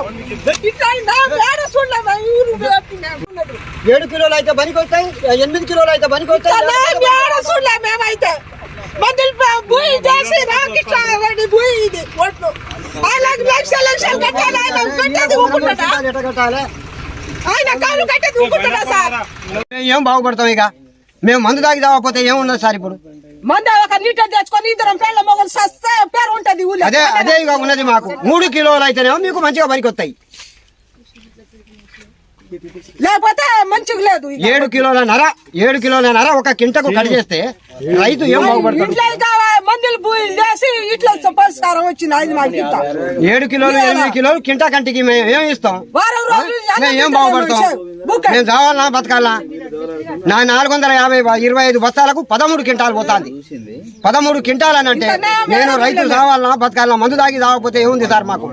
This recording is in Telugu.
7 కిలోలు అయితే పనికి వస్తాయి, 8 కిలోలు అయితే పనికి వస్తాయి. మేమైతే మందులు భూమి చేసి రామకృష్ణ రెడ్డి భూమి ఇది ఓట్లు లక్షలు కట్టాలి. ఆయన కాలు కట్టేది ఊరుకుంటాడా సార్? ఏం బాగుపడతాం ఇక మేము మందు తాగి తాగకపోతే ఏమున్నది సార్? ఇప్పుడు మంద ఒక లీటర్ తెచ్చుకొని ఇద్దరం పేర్ల మొగలు సస్తే పేరు ఉంటది ఊళ్ళో. అదే ఇక ఉన్నది మాకు. 3 కిలోలు అయితేనేమో మీకు మంచిగా పనికి వస్తాయి, లేకపోతే మంచిగా లేదు. 7 కిలోలన్నర ఒక కింటకు కట్ చేస్తే రైతు ఏం బాగుపడతాడు? మందులు భూమి చేసి ఇట్లా పరిష్కారం వచ్చింది. 7 కిలోలు 8 కిలోలు కింటా కంటికి మేము ఏం ఇస్తాం? మేము ఏం బాగుపడతాం? మేము చావాలన్నా బతకాలనా? నా 425 బస్తాలకు 13 క్వింటాలు పోతుంది. 13 క్వింటాలు అని అంటే నేను రైతులు చావాలన్నా బతకాలన్నా? మందు తాగి తాగకపోతే ఏముంది సార్ మాకు?